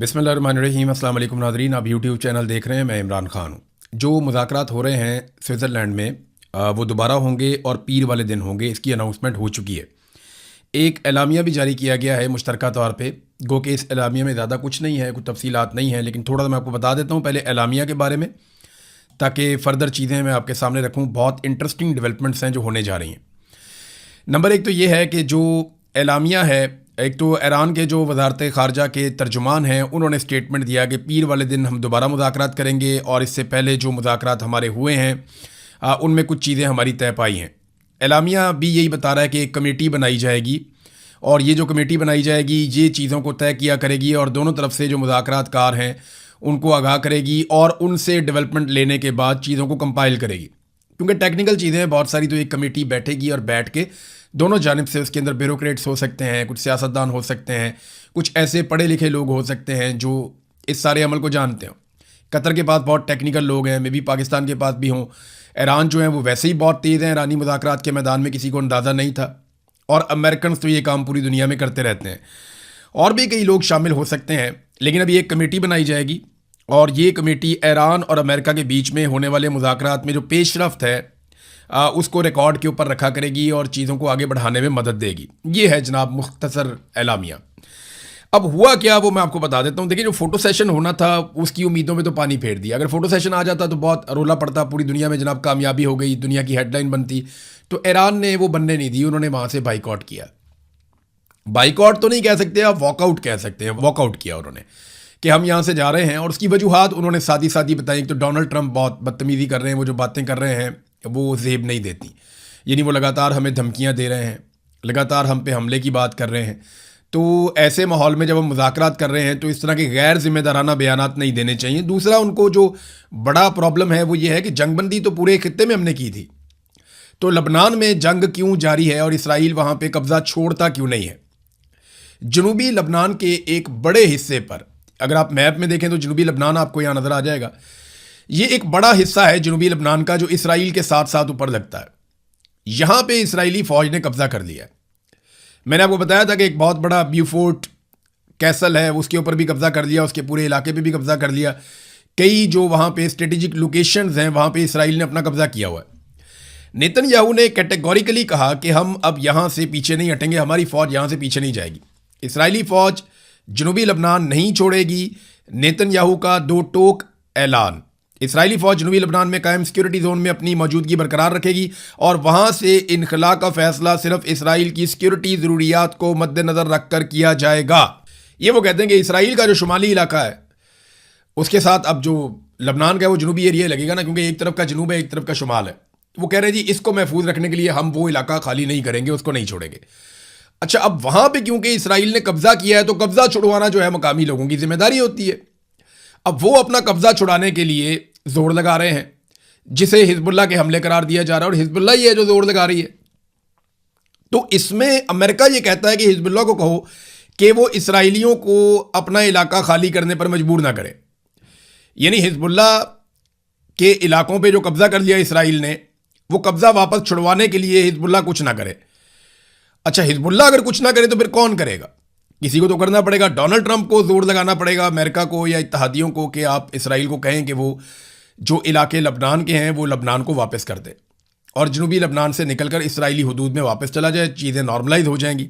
बिस्मिल्लाहिर्रहमानिर्रहीम। अस्सलाम वालेकुम नाज़रीन, आप यूट्यूब चैनल देख रहे हैं। मैं इमरान ख़ान हूँ। जो मुज़ाकरात हो रहे हैं स्विट्ज़रलैंड में वो दोबारा होंगे और पीर वाले दिन होंगे, इसकी अनाउंसमेंट हो चुकी है। एक एलामिया भी जारी किया गया है मुश्तरका तौर पे। गो कि इस एलामिया में ज़्यादा कुछ नहीं है, कुछ तफसीलात नहीं है, लेकिन थोड़ा सा मैं आपको बता देता हूँ पहले एलामिया के बारे में, ताकि फ़र्दर चीज़ें मैं आपके सामने रखूँ। बहुत इंटरेस्टिंग डेवलपमेंट्स हैं जो होने जा रही हैं। नंबर एक तो ये है कि जो एलामिया है, एक तो ईरान के जो वजारत ख़ारजा के तर्जुमान हैं उन्होंने स्टेटमेंट दिया कि पीर वाले दिन हम दोबारा मुज़ाकरात करेंगे, और इससे पहले जो मुज़ाकरात हमारे हुए हैं उनमें कुछ चीज़ें हमारी तय पाई हैं। एलामिया भी यही बता रहा है कि एक कमेटी बनाई जाएगी, और ये जो कमेटी बनाई जाएगी ये चीज़ों को तय किया करेगी और दोनों तरफ से जो मुज़ाकरात कार हैं उनको आगाह करेगी और उनसे डेवलपमेंट लेने के बाद चीज़ों को कंपाइल करेगी। क्योंकि टेक्निकल चीज़ें हैं बहुत सारी, तो एक कमेटी बैठेगी और बैठ के दोनों जानिब से, उसके अंदर ब्यूरोक्रेट्स हो सकते हैं, कुछ सियासतदान हो सकते हैं, कुछ ऐसे पढ़े लिखे लोग हो सकते हैं जो इस सारे अमल को जानते हो। कतर के पास बहुत टेक्निकल लोग हैं, मे भी पाकिस्तान के पास भी हों। ईरान जो है वो वैसे ही बहुत तेज़ हैं, ईरानी मुज़ाकरात के मैदान में किसी को अंदाज़ा नहीं था, और अमेरिकन तो ये काम पूरी दुनिया में करते रहते हैं। और भी कई लोग शामिल हो सकते हैं, लेकिन अभी एक कमेटी बनाई जाएगी, और ये कमेटी ईरान और अमेरिका के बीच में होने वाले मुज़ाकरात में जो पेशरफ्त है उसको रिकॉर्ड के ऊपर रखा करेगी और चीज़ों को आगे बढ़ाने में मदद देगी। ये है जनाब मुख्तसर एलामिया। अब हुआ क्या वो मैं आपको बता देता हूँ। देखिए, जो फ़ोटो सेशन होना था उसकी उम्मीदों में तो पानी फेर दिया। अगर फ़ोटो सेशन आ जाता तो बहुत रोला पड़ता, पूरी दुनिया में जनाब कामयाबी हो गई, दुनिया की हेडलाइन बनती। तो ईरान ने वो बनने नहीं दी, उन्होंने वहाँ से बाइकआउट किया। बाइकआउट तो नहीं कह सकते, आप वॉकआउट कह सकते हैं। वॉकआउट किया उन्होंने कि हम यहाँ से जा रहे हैं, और उसकी वजूहात उन्होंने सादी सादी बताई। तो डोनाल्ड ट्रंप बहुत बदतमीज़ी कर रहे हैं, वो जो बातें कर रहे हैं वो जेब नहीं देती। यानी वो लगातार हमें धमकियाँ दे रहे हैं, लगातार हम पे हमले की बात कर रहे हैं। तो ऐसे माहौल में जब हम मुज़ाकरात कर रहे हैं तो इस तरह के गैर जिम्मेदाराना बयानात नहीं देने चाहिए। दूसरा, उनको जो बड़ा प्रॉब्लम है वो ये है कि जंगबंदी तो पूरे खित्ते में हमने की थी, तो लबनान में जंग क्यों जारी है और इसराइल वहाँ पे कब्ज़ा छोड़ता क्यों नहीं है। जनूबी लबनान के एक बड़े हिस्से पर, अगर आप मैप में देखें तो जनूबी लबनान आपको यहाँ नज़र आ जाएगा। ये एक बड़ा हिस्सा है जनूबी लबनान का जो इसराइल के साथ साथ ऊपर लगता है। यहाँ पे इसराइली फ़ौज ने कब्ज़ा कर लिया है। मैंने आपको बताया था कि एक बहुत बड़ा ब्यूफोर्ट कैसल है, उसके ऊपर भी कब्ज़ा कर लिया, उसके पूरे इलाके पे भी कब्ज़ा कर लिया। कई जो वहाँ पे स्ट्रेटेजिक लोकेशंस हैं वहाँ पे इसराइल ने अपना कब्ज़ा किया हुआ है। नेतन्याहू ने कैटेगोरिकली कहा कि हम अब यहाँ से पीछे नहीं हटेंगे, हमारी फ़ौज यहाँ से पीछे नहीं जाएगी। इसराइली फ़ौज जनूबी लबनान नहीं छोड़ेगी। नेतन्याहू का दो टोक ऐलान। इसराइली फ़ौज जनूबी लबनान में कायम सिक्योरिटी जोन में अपनी मौजूदगी बरकरार रखेगी, और वहाँ से इनखला का फैसला सिर्फ इसराइल की सिक्योरिटी ज़रूरियात को मद्देनज़र रखकर किया जाएगा। ये वो कहते हैं कि इसराइल का जो शुमाली इलाका है उसके साथ अब जो लबनान का वो जनूबी एरिया लगेगा ना, क्योंकि एक तरफ का जनूब है एक तरफ का शुमाल है। वो कह रहे हैं जी इसको महफूज रखने के लिए हम वो इलाका खाली नहीं करेंगे, उसको नहीं छोड़ेंगे। अच्छा, अब वहाँ पर क्योंकि इसराइल ने कब्ज़ा किया है तो कब्ज़ा छुड़वाना जो है मकामी लोगों की जिम्मेदारी होती है। अब वो अपना कब्ज़ा छुड़ाने के लिए जोर लगा रहे हैं, जिसे हिजबुल्लाह के हमले करार दिया जा रहा है, और हिजबुल्लाह ही है जो जोर लगा रही है। तो इसमें अमेरिका ये कहता है कि हिजबुल्लाह को कहो कि वो इसराइलियों को अपना इलाका खाली करने पर मजबूर ना करे। यानी हिजबुल्लाह के इलाकों पे जो कब्ज़ा कर लिया इसराइल ने, वो कब्ज़ा वापस छुड़वाने के लिए हिजबुल्लाह कुछ ना करे। अच्छा, हिजबुल्लाह अगर कुछ ना करे तो फिर कौन करेगा? किसी को तो करना पड़ेगा। डोनाल्ड ट्रंप को जोर लगाना पड़ेगा, अमेरिका को या इत्तहादियों को, कि आप इसराइल को कहें कि वो जो इलाके लबनान के हैं वो लबनान को वापस कर दे, और जनूबी लबनान से निकलकर इसराइली हुदूद में वापस चला जाए, चीज़ें नॉर्मलाइज हो जाएंगी।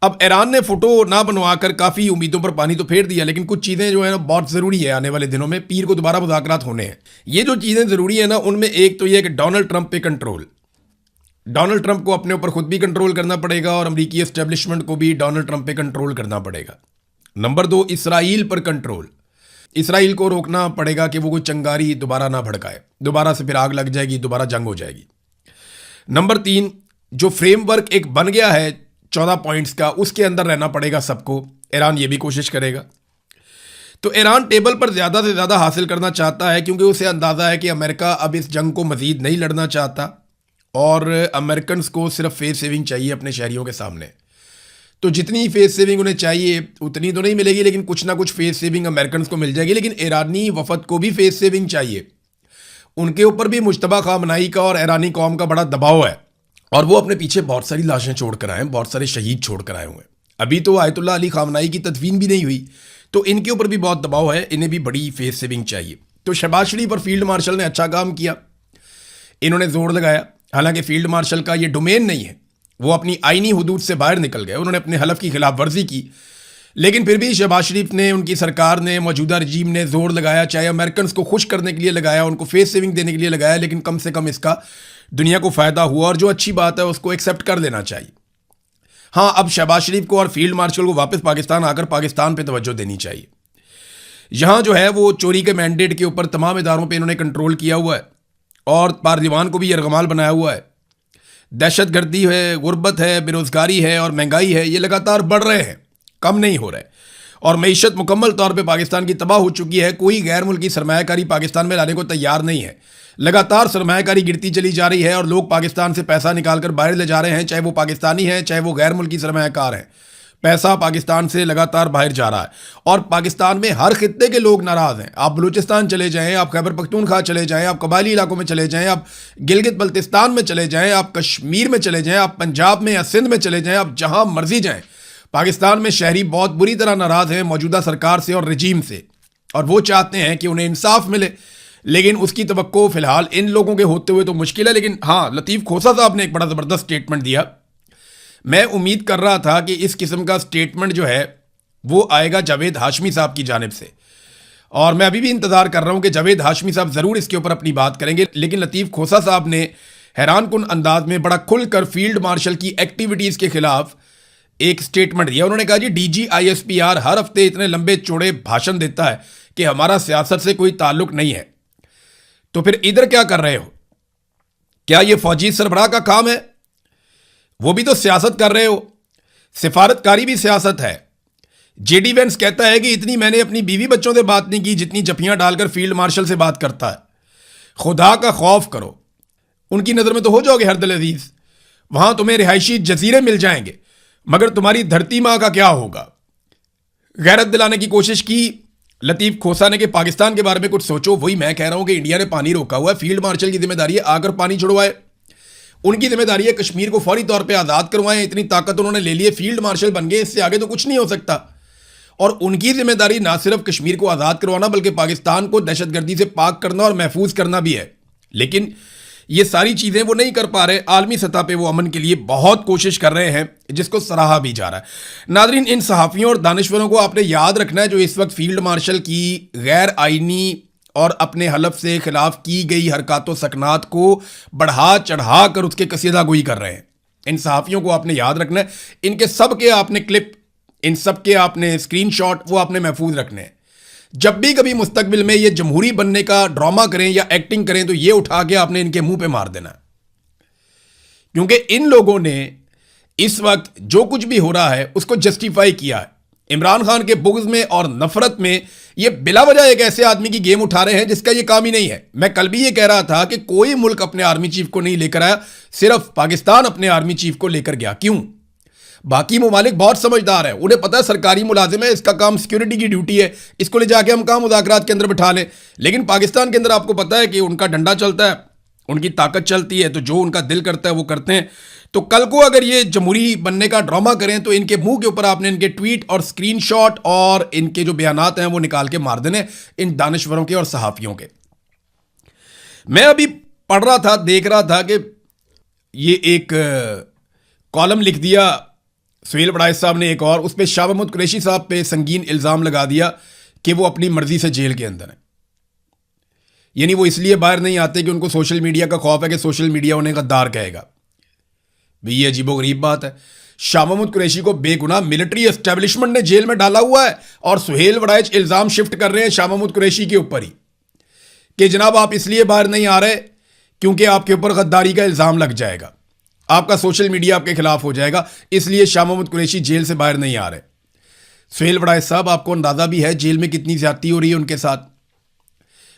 अब ईरान ने फ़ोटो ना बनवाकर काफ़ी उम्मीदों पर पानी तो फेर दिया, लेकिन कुछ चीज़ें जो है ना बहुत ज़रूरी है। आने वाले दिनों में पीर को दोबारा मुज़ाकरात होने हैं। ये जो चीज़ें ज़रूरी है ना, उनमें एक तो ये कि डोनाल्ड ट्रंप पे कंट्रोल। डोनाल्ड ट्रंप को अपने ऊपर खुद भी कंट्रोल करना पड़ेगा, और अमेरिकी एस्टेब्लिशमेंट को भी डोनाल्ड ट्रंप पे कंट्रोल करना पड़ेगा। नंबर 2, इसराइल पर कंट्रोल। इसराइल को रोकना पड़ेगा कि वो कोई चंगारी दोबारा ना भड़काए, दोबारा से फिर आग लग जाएगी, दोबारा जंग हो जाएगी। नंबर 3, जो फ्रेमवर्क एक बन गया है 14 पॉइंट्स का, उसके अंदर रहना पड़ेगा सबको। ईरान ये भी कोशिश करेगा। तो ईरान टेबल पर ज़्यादा से ज़्यादा हासिल करना चाहता है, क्योंकि उसे अंदाज़ा है कि अमेरिका अब इस जंग को मज़ीद नहीं लड़ना चाहता, और अमेरिकन को सिर्फ फेस सेविंग चाहिए अपने शहरियों के सामने। तो जितनी फेस सेविंग उन्हें चाहिए उतनी तो नहीं मिलेगी, लेकिन कुछ ना कुछ फेस सेविंग अमेरिकन को मिल जाएगी। लेकिन ईरानी वफद को भी फेस सेविंग चाहिए। उनके ऊपर भी मुश्तबा खामनाई का और ईरानी कौम का बड़ा दबाव है, और वो अपने पीछे बहुत सारी लाशें छोड़ कर आए हैं, बहुत सारे शहीद छोड़ कर आए हुए हैं। अभी तो आयतुल्लाह अली खामनाई की तदफीन भी नहीं हुई, तो इनके ऊपर भी बहुत दबाव है, इन्हें भी बड़ी फेस सेविंग चाहिए। तो शहबाज शरीफ और फील्ड मार्शल ने अच्छा काम किया, इन्होंने जोर लगाया। हालांकि फील्ड मार्शल का ये डोमेन नहीं है, वो अपनी आईनी हुदूद से बाहर निकल गए, उन्होंने अपने हलफ की खिलाफ वर्जी की, लेकिन फिर भी शहबाज शरीफ ने, उनकी सरकार ने, मौजूदा रजीम ने जोर लगाया, चाहे अमेरिकन को खुश करने के लिए लगाया, उनको फेस सेविंग देने के लिए लगाया, लेकिन कम से कम इसका दुनिया को फ़ायदा हुआ और जो अच्छी बात है उसको एक्सेप्ट कर लेना चाहिए। हाँ, अब शहबाज शरीफ को और फील्ड मार्शल को वापस पाकिस्तान आकर पाकिस्तान पे तवज्जो देनी चाहिए। यहाँ जो है वो चोरी के मैंडेट के ऊपर तमाम इदारों पे इन्होंने कंट्रोल किया हुआ है और पार्लिमान को भी यरगमाल बनाया हुआ है। दहशत गर्दी है, गुर्बत है, बेरोज़गारी है और महंगाई है, ये लगातार बढ़ रहे हैं, कम नहीं हो रहे, और मईशत मुकम्मल तौर पे पाकिस्तान की तबाह हो चुकी है। कोई गैर मुल्की सरमायाकारी पाकिस्तान में लाने को तैयार नहीं है। लगातार सरमायाकारी गिरती चली जा रही है और लोग पाकिस्तान से पैसा निकाल कर बाहर ले जा रहे हैं, चाहे वो पाकिस्तानी हैं चाहे वो गैर मुल्की सरमायाकार हैं। पैसा पाकिस्तान से लगातार बाहर जा रहा है और पाकिस्तान में हर खित्ते के लोग नाराज़ हैं। आप बलूचिस्तान चले जाएं, आप खैबर पख्तूनख्वा चले जाएं, आप कबायली इलाकों में चले जाएं, आप गिलगित बल्तिस्तान में चले जाएं, आप कश्मीर में चले जाएं, आप पंजाब में या सिंध में चले जाएं, आप जहां मर्जी जाएं, पाकिस्तान में शहरी बहुत बुरी तरह नाराज़ हैं मौजूदा सरकार से और रजीम से, और वो चाहते हैं कि उन्हें इंसाफ मिले, लेकिन उसकी तवक्को फिलहाल इन लोगों के होते हुए तो मुश्किल है। लेकिन हाँ, लतीफ़ खोसा साहब ने एक बड़ा ज़बरदस्त स्टेटमेंट दिया। मैं उम्मीद कर रहा था कि इस किस्म का स्टेटमेंट जो है वो आएगा जावेद हाशमी साहब की जानिब से, और मैं अभी भी इंतज़ार कर रहा हूं कि जावेद हाशमी साहब ज़रूर इसके ऊपर अपनी बात करेंगे। लेकिन लतीफ़ खोसा साहब ने हैरानकुन अंदाज में बड़ा खुलकर फील्ड मार्शल की एक्टिविटीज़ के खिलाफ एक स्टेटमेंट दिया। उन्होंने कहा जी, DGISPR हर हफ्ते इतने लंबे चौड़े भाषण देता है कि हमारा सियासत से कोई ताल्लुक नहीं है, तो फिर इधर क्या कर रहे हो? क्या ये फौजी सरबराह का काम है? वो भी तो सियासत कर रहे हो, सिफारतकारी भी सियासत है। JD Vance कहता है कि इतनी मैंने अपनी बीवी बच्चों से बात नहीं की जितनी जफियां डालकर फील्ड मार्शल से बात करता है। खुदा का खौफ करो, उनकी नज़र में तो हो जाओगे हरदल अजीज, वहां तुम्हें रिहायशी जजीरे मिल जाएंगे, मगर तुम्हारी धरती माँ का क्या होगा? गैरत दिलाने की कोशिश की लतीफ़ खोसा ने कि पाकिस्तान के बारे में कुछ सोचो। वही मैं कह रहा हूं कि इंडिया ने पानी रोका हुआ है, फील्ड मार्शल की जिम्मेदारी है आकर पानी छुड़वाए, उनकी जिम्मेदारी है कश्मीर को फौरी तौर पे आज़ाद करवाएं। इतनी ताकत उन्होंने ले ली है, फील्ड मार्शल बन गए, इससे आगे तो कुछ नहीं हो सकता। और उनकी जिम्मेदारी ना सिर्फ कश्मीर को आज़ाद करवाना बल्कि पाकिस्तान को दहशतगर्दी से पाक करना और महफूज करना भी है। लेकिन ये सारी चीज़ें वो नहीं कर पा रहे। आलमी सतह पे वो अमन के लिए बहुत कोशिश कर रहे हैं, जिसको सराहा भी जा रहा है। नादरीन, इन सहाफ़ियों और दानिश्वरों को आपने याद रखना है जो इस वक्त फील्ड मार्शल की गैर आइनी और अपने हलफ से खिलाफ की गई हरकतों सकनात को बढ़ा चढ़ा कर उसके कसीदा गोई कर रहे हैं। इन सहाफ़ियों को आपने याद रखना है, इनके सब के आपने क्लिप, इन सब के आपने स्क्रीनशॉट वो आपने महफूज रखने हैं। जब भी कभी मुस्तकबिल में ये जमहूरी बनने का ड्रामा करें या एक्टिंग करें तो ये उठा के आपने इनके मुंह पे मार देना, क्योंकि इन लोगों ने इस वक्त जो कुछ भी हो रहा है उसको जस्टिफाई किया है। इमरान खान के बुग़्ज़ में और नफरत में ये बिला वजह एक ऐसे आदमी की गेम उठा रहे हैं जिसका ये काम ही नहीं है। मैं कल भी ये कह रहा था कि कोई मुल्क अपने आर्मी चीफ को नहीं लेकर आया, सिर्फ पाकिस्तान अपने आर्मी चीफ को लेकर गया। क्यों? बाकी ममालिक बहुत समझदार है, उन्हें पता है सरकारी मुलाजिम है, इसका काम सिक्योरिटी की ड्यूटी है, इसको ले जाके हम कहाँ मुज़ाकरात के अंदर बिठा लें। लेकिन पाकिस्तान के अंदर आपको पता है कि उनका डंडा चलता है, उनकी ताकत चलती है, तो जो उनका दिल करता है वो करते हैं। तो कल को अगर ये जमहूरी बनने का ड्रामा करें तो इनके मुंह के ऊपर आपने इनके ट्वीट और स्क्रीनशॉट और इनके जो बयानात हैं वो निकाल के मार देने, इन दानिश्वरों के और सहाफ़ियों के। मैं अभी पढ़ रहा था, देख रहा था कि ये एक कॉलम लिख दिया सुहेल बड़ाइश साहब ने एक, और उस पर शाह महमूद कुरैशी साहब पे संगीन इल्ज़ाम लगा दिया कि वो अपनी मर्जी से जेल के अंदर हैं। यानी वो इसलिए बाहर नहीं आते कि उनको सोशल मीडिया का खौफ है कि सोशल मीडिया उन्हें गद्दार कहेगा। भाई ये अजीबोगरीब बात है। शाह महमूद कुरैशी को बेगुनाह मिलिट्री एस्टेब्लिशमेंट ने जेल में डाला हुआ है और सुहेल बड़ाइश इल्ज़ाम शिफ्ट कर रहे हैं शाह महमूद कुरैशी के ऊपर ही कि जनाब आप इसलिए बाहर नहीं आ रहे क्योंकि आपके ऊपर गद्दारी का इल्ज़ाम लग जाएगा, आपका सोशल मीडिया आपके खिलाफ हो जाएगा, इसलिए शाह महमूद कुरैशी जेल से बाहर नहीं आ रहे। सुहेल बड़ाइश साहब, आपको अंदाज़ा भी है जेल में कितनी ज्यादती हो रही है उनके साथ,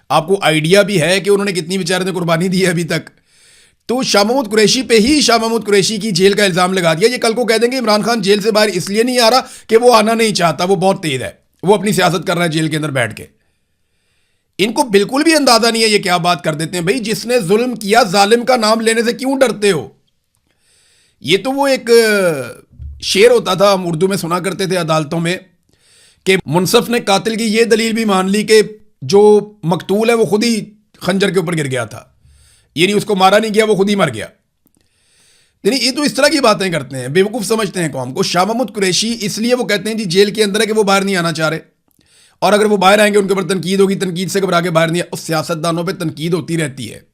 आपको आइडिया भी है कि उन्होंने कितनी बेचारे ने कुर्बानी दी है अभी तक। तो शाह महमूद कुरैशी पे ही शाह महमूद कुरैशी की जेल का इल्ज़ाम लगा दिया। ये कल को कह देंगे इमरान खान जेल से बाहर इसलिए नहीं आ रहा कि वो आना नहीं चाहता, वो बहुत तेज है, वो अपनी सियासत कर रहा है जेल के अंदर बैठ के। इनको बिल्कुल भी अंदाजा नहीं है ये क्या बात कर देते हैं। भाई जिसने जुल्म किया जालिम का नाम लेने से क्यों डरते हो? ये तो वो एक शेर होता था, हम उर्दू में सुना करते थे अदालतों में, कि मुनसफ ने कातिल की यह दलील भी मान ली कि जो मकतूल है वो खुद ही खंजर के ऊपर गिर गया था, यानी उसको मारा नहीं गया, वो खुद ही मर गया। यानी ये तो इस तरह की बातें करते हैं, बेवकूफ़ समझते हैं कौम को। शाह महमूद कुरैशी इसलिए वो कहते हैं जी जेल के अंदर है कि वो बाहर नहीं आना चाह रहे, और अगर वो बाहर आएंगे उनके ऊपर तनकीद होगी, तनकीद से घबरा के बाहर नहीं। उस सियासतदानों पर तनकीद होती रहती है।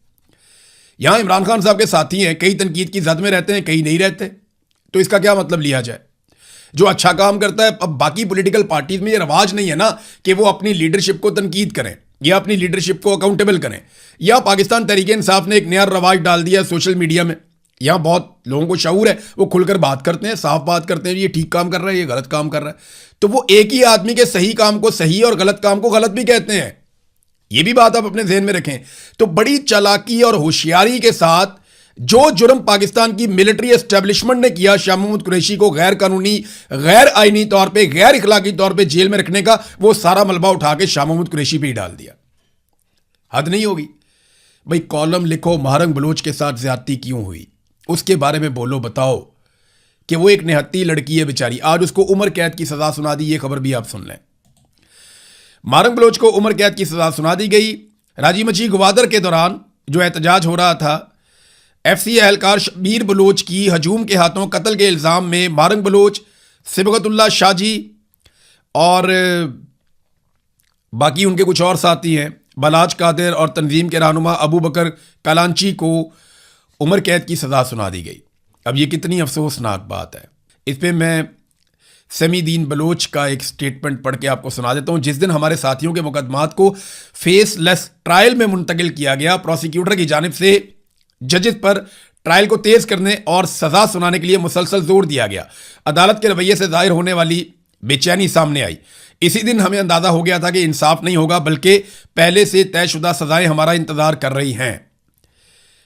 यहाँ इमरान खान साहब के साथी हैं, कई तनकीद की जद में रहते हैं, कई नहीं रहते, तो इसका क्या मतलब लिया जाए? जो अच्छा काम करता है, अब बाकी पॉलिटिकल पार्टीज में ये रवाज नहीं है ना कि वो अपनी लीडरशिप को तनकीद करें या अपनी लीडरशिप को अकाउंटेबल करें। या पाकिस्तान तहरीक इंसाफ ने एक नया रवाज डाल दिया सोशल मीडिया में। यहाँ बहुत लोगों को शऊर है, वो खुलकर बात करते हैं, साफ बात करते हैं, ये ठीक काम कर रहा है, ये गलत काम कर रहा है। तो वो एक ही आदमी के सही काम को सही और गलत काम को गलत भी कहते हैं। ये भी बात आप अपने ज़हन में रखें। तो बड़ी चालाकी और होशियारी के साथ जो जुर्म पाकिस्तान की मिलिट्री एस्टेब्लिशमेंट ने किया, शाह महमूद कुरैशी को गैर कानूनी, गैर आईनी तौर पे, गैर इखलाकी तौर पे जेल में रखने का, वो सारा मलबा उठा के शाह महमूद कुरैशी पे ही डाल दिया। हद नहीं होगी भाई? कॉलम लिखो महारंग बलोच के साथ ज्यादती क्यों हुई, उसके बारे में बोलो, बताओ कि वो एक निहत्ती लड़की है बेचारी, आज उसको उम्र कैद की सजा सुना दी। ये खबर भी आप सुन लें। महारंग बलोच को उम्र कैद की सजा सुना दी गई। राजी मची गवादर के दौरान जो एहतजाज हो रहा था, एफसी एहलकार शबीर बलोच की हजूम के हाथों कत्ल के इल्ज़ाम में महारंग बलोच, सिबगतुल्लाह शाजी और बाकी उनके कुछ और साथी हैं, बलाज कादिर और तंजीम के रहनुमा अबू बकर कलांची को उम्र कैद की सज़ा सुना दी गई। अब ये कितनी अफसोसनाक बात है। इस पर मैं समीदीन बलोच का एक स्टेटमेंट पढ़ के आपको सुना देता हूँ। जिस दिन हमारे साथियों के मुकदमात को फेसलेस ट्रायल में मुंतकिल किया गया, प्रोसिक्यूटर की जानिब से जजेस पर ट्रायल को तेज करने और सजा सुनाने के लिए मुसलसल जोर दिया गया। अदालत के रवैये से जाहिर होने वाली बेचैनी सामने आई। इसी दिन हमें अंदाजा हो गया था कि इंसाफ नहीं होगा, बल्कि पहले से तयशुदा सजाएं हमारा इंतजार कर रही हैं।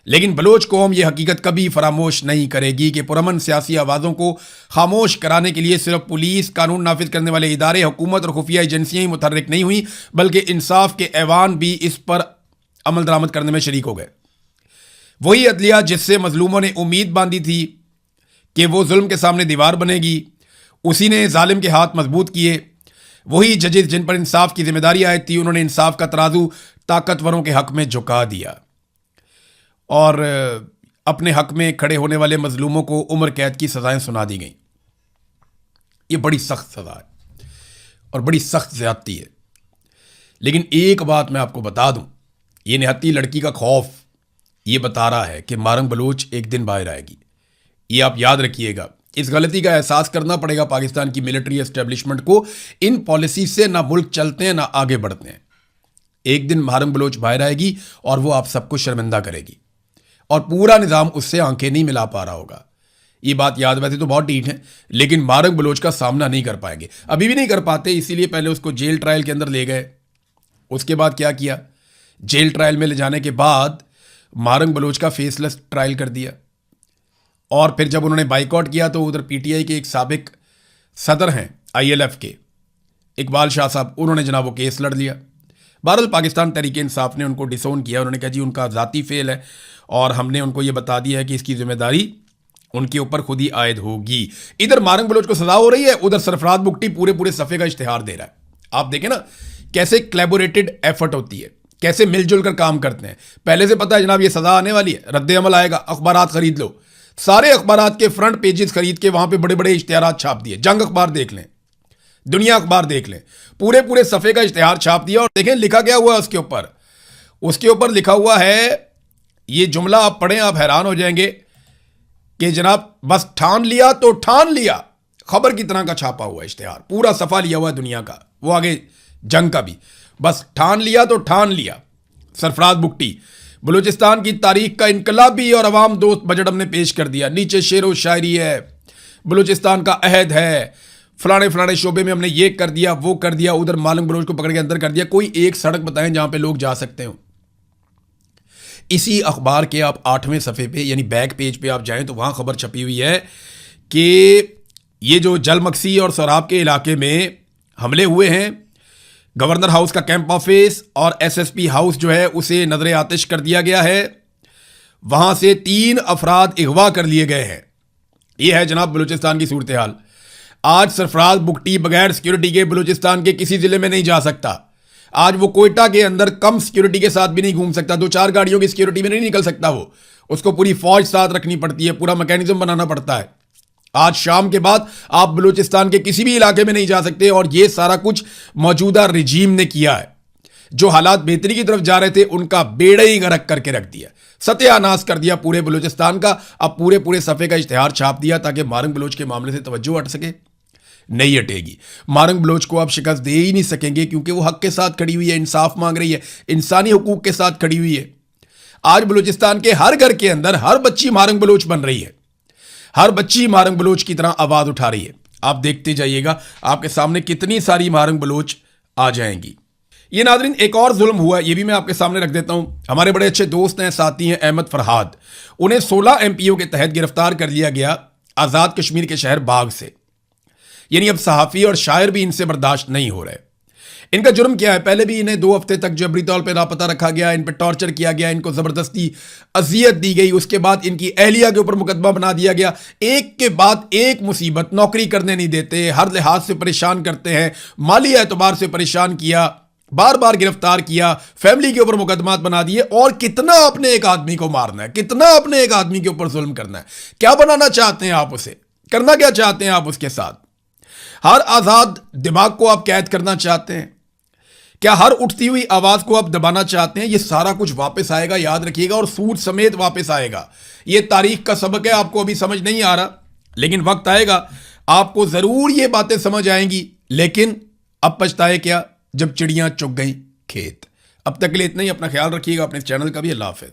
लेकिन बलोच कौम यह हकीकत कभी फरामोश नहीं करेगी कि पुरअमन सियासी आवाज़ों को खामोश कराने के लिए सिर्फ पुलिस, कानून नाफिज करने वाले इदारे, हुकूमत और खुफिया एजेंसियां ही मुतहर्रिक नहीं हुई, बल्कि इंसाफ के ऐवान भी इस पर अमल दरामद करने में शरीक हो गए। वही अदलिया जिससे मजलूमों ने उम्मीद बांधी थी कि वो जुल्म के सामने दीवार बनेगी, उसी ने जालिम के हाथ मजबूत किए। वही जजेस जिन पर इंसाफ की जिम्मेदारी आयद थी, उन्होंने इंसाफ का तराजू ताकतवरों के हक में झुका दिया और अपने हक में खड़े होने वाले मजलूमों को उम्र कैद की सजाएं सुना दी गई। ये बड़ी सख्त सजा है और बड़ी सख्त ज्यादती है। लेकिन एक बात मैं आपको बता दूं, ये निहत्ती लड़की का खौफ ये बता रहा है कि महारंग बलोच एक दिन बाहर आएगी। ये आप याद रखिएगा। इस गलती का एहसास करना पड़ेगा पाकिस्तान की मिलिट्री एस्टेब्लिशमेंट को। इन पॉलिसी से ना मुल्क चलते हैं ना आगे बढ़ते हैं। एक दिन महारंग बलोच बाहर आएगी और वो आप सबको शर्मिंदा करेगी और पूरा निज़ाम उससे आंखें नहीं मिला पा रहा होगा। ये बात याद, वैसे तो बहुत ढीठ है, लेकिन महारंग बलोच का सामना नहीं कर पाएंगे, अभी भी नहीं कर पाते। इसीलिए पहले उसको जेल ट्रायल के अंदर ले गए। उसके बाद क्या किया, जेल ट्रायल में ले जाने के बाद महारंग बलोच का फेसलेस ट्रायल कर दिया। और फिर जब उन्होंने बाइकआउट किया तो उधर पीटीआई के एक साबिक सदर हैं ILF के, इकबाल शाह साहब, उन्होंने जनाब वो केस लड़ लिया। बहरहाल पाकिस्तान तहरीक इंसाफ ने उनको डिसोन किया। उन्होंने कहा जी उनका ज़ाती फेल है और हमने उनको ये बता दिया है कि इसकी जिम्मेदारी उनके ऊपर खुद ही आयद होगी। इधर महारंग बलोच को सजा हो रही है, उधर सरफराज बुगटी पूरे पूरे सफ़े का इश्तिहार दे रहा है। आप देखें ना कैसे कोलैबोरेटेड एफर्ट होती है, कैसे मिलजुल कर काम करते हैं। पहले से पता है जनाब ये सजा आने वाली है, रद्द अमल आएगा, अखबारात खरीद लो। सारे अखबारात के फ्रंट पेजेस खरीद के वहां पे बड़े बड़े इश्तिहारात छाप दिए। जंग अखबार देख लें, दुनिया अखबार देख लें, पूरे पूरे सफ़े का इश्तिहार छाप दिया। और देखें लिखा क्या हुआ है उसके ऊपर लिखा हुआ है, ये जुमला आप पढ़ें आप हैरान हो जाएंगे कि जनाब बस ठान लिया तो ठान लिया। खबर की तरह का छापा हुआ इश्तिहार, पूरा सफ़ा लिया हुआ है दुनिया का, वो आगे जंग का भी। बस ठान लिया तो ठान लिया। सरफराज बुगटी, बलूचिस्तान की तारीख का इनकलाबी और अवाम दोस्त बजट हमने पेश कर दिया। नीचे शेर व शायरी है, बलूचिस्तान का अहद है, फलाने फलाने शोबे में हमने ये कर दिया वो कर दिया। उधर महारंग बलोच को पकड़ के अंदर कर दिया। कोई एक सड़क बताएं जहां पे लोग जा सकते हो। इसी अखबार के आप 8वें सफ़े पे यानी बैक पेज पे आप जाएं तो वहां खबर छपी हुई है कि ये जो जलमक्सी और सराब के इलाके में हमले हुए हैं, गवर्नर हाउस का कैंप ऑफिस और SSP हाउस जो है उसे नजर आतिश कर दिया गया है। वहां से 3 अफराद अगवा कर लिए गए हैं। यह है जनाब बलूचिस्तान की सूरत हाल। आज सरफराज बुगटी बगैर सिक्योरिटी के बलूचिस्तान के किसी जिले में नहीं जा सकता। आज वो कोयटा के अंदर कम सिक्योरिटी के साथ भी नहीं घूम सकता, 2-4 गाड़ियों की सिक्योरिटी में नहीं निकल सकता। वो उसको पूरी फौज साथ रखनी पड़ती है, पूरा मैकेनिज्म बनाना पड़ता है। आज शाम के बाद आप बलूचिस्तान के किसी भी इलाके में नहीं जा सकते, और ये सारा कुछ मौजूदा रिजीम ने किया है। जो हालात बेहतरी की तरफ जा रहे थे उनका बेड़ा ही गर्क करके रख दिया, सत्यानाश कर दिया पूरे बलूचिस्तान का। अब पूरे सफ़े का इश्तिहार छाप दिया ताकि मारंग बलोच के मामले से तवज्जो हट सके। नहीं हटेगी। मारंग बलोच को आप शिकस्त दे ही नहीं सकेंगे, क्योंकि वो हक के साथ खड़ी हुई है, इंसाफ मांग रही है, इंसानी हुकूक के साथ खड़ी हुई है। आज बलूचिस्तान के हर घर के अंदर हर बच्ची मारंग बलोच बन रही है, हर बच्ची मारंग बलोच की तरह आवाज उठा रही है। आप देखते जाइएगा आपके सामने कितनी सारी मारंग बलोच आ जाएंगी। ये नाज़रीन एक और जुल्म हुआ, ये भी मैं आपके सामने रख देता हूं। हमारे बड़े अच्छे दोस्त हैं, साथी हैं अहमद फरहाद। उन्हें 16 MPO के तहत गिरफ्तार कर लिया गया आज़ाद कश्मीर के शहर बाग से। यानी अब सहाफ़ी और शायर भी इनसे बर्दाश्त नहीं हो रहे। इनका जुर्म क्या है? पहले भी इन्हें 2 हफ्ते तक जबरी तौर पर लापता रखा गया, इन पर टॉर्चर किया गया, इनको ज़बरदस्ती अजियत दी गई। उसके बाद इनकी अहलिया के ऊपर मुकदमा बना दिया गया। एक के बाद एक मुसीबत, नौकरी करने नहीं देते, हर लिहाज से परेशान करते हैं, माली एतबार से परेशान किया, बार बार गिरफ्तार किया, फैमिली के ऊपर मुकदमात बना दिए। और कितना अपने एक आदमी को मारना है, कितना अपने एक आदमी के ऊपर जुल्म करना है? क्या बनाना चाहते हैं आप उसे? करना क्या चाहते हैं आप उसके साथ? हर आजाद दिमाग को आप कैद करना चाहते हैं? क्या हर उठती हुई आवाज को आप दबाना चाहते हैं? ये सारा कुछ वापस आएगा, याद रखिएगा, और सूद समेत वापस आएगा। ये तारीख का सबक है, आपको अभी समझ नहीं आ रहा, लेकिन वक्त आएगा आपको जरूर ये बातें समझ आएंगी। लेकिन अब पछताए क्या जब चिड़ियां चुग गई खेत। अब तक के लिए इतना ही। अपना ख्याल रखिएगा, अपने चैनल का भी। अल्लाह हाफ़िज़।